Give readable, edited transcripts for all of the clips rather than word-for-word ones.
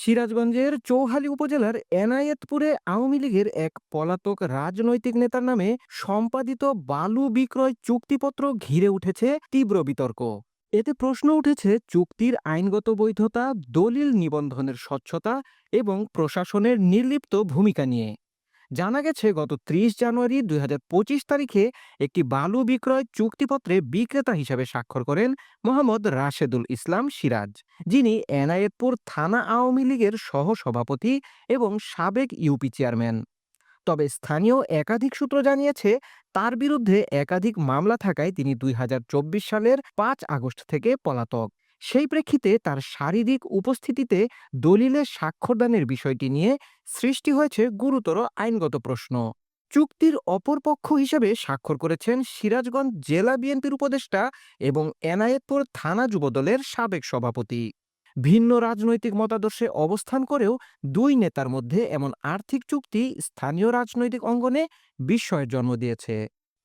সিরাজগঞ্জের চৌহালি উপজেলার এনায়েতপুরে আওয়ামী লীগের এক পলাতক রাজনৈতিক নেতার নামে সম্পাদিত বালু বিক্রয় চুক্তিপত্র ঘিরে উঠেছে তীব্র বিতর্ক। এতে প্রশ্ন উঠেছে চুক্তির আইনগত বৈধতা, দলিল নিবন্ধনের স্বচ্ছতা এবং প্রশাসনের নির্লিপ্ত ভূমিকা নিয়ে। জানা গেছে গত ৩০ জানুয়ারি ২০২৫ তারিখে একটি বালু বিক্রয় চুক্তিপত্রে বিক্রেতা হিসেবে স্বাক্ষর করেন মোহাম্মদ রাশেদুল ইসলাম সিরাজ, যিনি এনায়েতপুর থানা আওয়ামী লীগের সহ-সভাপতি এবং সাবেক ইউপি চেয়ারম্যান। তবে স্থানীয় একাধিক সূত্র জানিয়েছে তার বিরুদ্ধে একাধিক মামলা থাকায় তিনি ২০২৪ সালের ৫ আগস্ট থেকে পলাতক। সেই প্রেক্ষিতে তার শারীরিক উপস্থিতিতে দলিলে স্বাক্ষরদানের বিষয়টি নিয়ে সৃষ্টি হয়েছে গুরুতর আইনগত প্রশ্ন। চুক্তির অপর পক্ষ হিসেবে স্বাক্ষর করেছেন সিরাজগঞ্জ জেলা বিএনপির উপদেষ্টা এবং এনায়েতপুর থানা যুবদলের সাবেক সভাপতি। ভিন্ন রাজনৈতিক মতাদর্শে অবস্থান করেও দুই নেতার মধ্যে এমন আর্থিক চুক্তি স্থানীয় রাজনৈতিক অঙ্গনে বিস্ময়ের জন্ম দিয়েছে।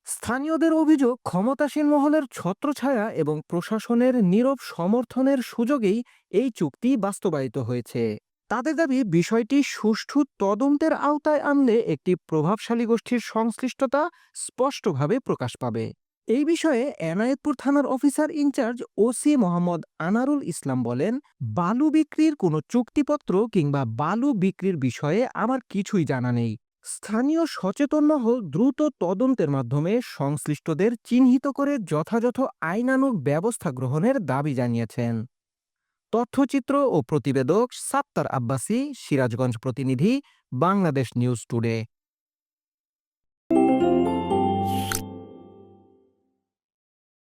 স্থানীয়দের অভিযোগ, ক্ষমতাসীন মহলের ছত্রছায়া এবং প্রশাসনের নীরব সমর্থনের সুযোগেই এই চুক্তি বাস্তবায়িত হয়েছে। তাদের দাবি, বিষয়টি সুষ্ঠু তদন্তের আওতায় আনলে একটি প্রভাবশালী গোষ্ঠীর সংশ্লিষ্টতা স্পষ্টভাবে প্রকাশ পাবে। এই বিষয়ে এনায়েতপুর থানার officer in charge OC Mohammad Anarul Islam বলেন, বালু বিক্রির কোনো চুক্তিপত্র কিংবা বালু বিক্রির বিষয়ে আমার কিছুই জানা নেই। স্থানীয় সচেতন মহল দ্রুত তদন্তের মাধ্যমে সংশ্লিষ্টদের চিহ্নিত করে যথাযথ আইনানুগ ব্যবস্থা গ্রহণের দাবি জানিয়েছেন। তথ্যচিত্র ও প্রতিবেদক সাত্তার আব্বাসী, সিরাজগঞ্জ প্রতিনিধি, বাংলাদেশ নিউজ টুডে।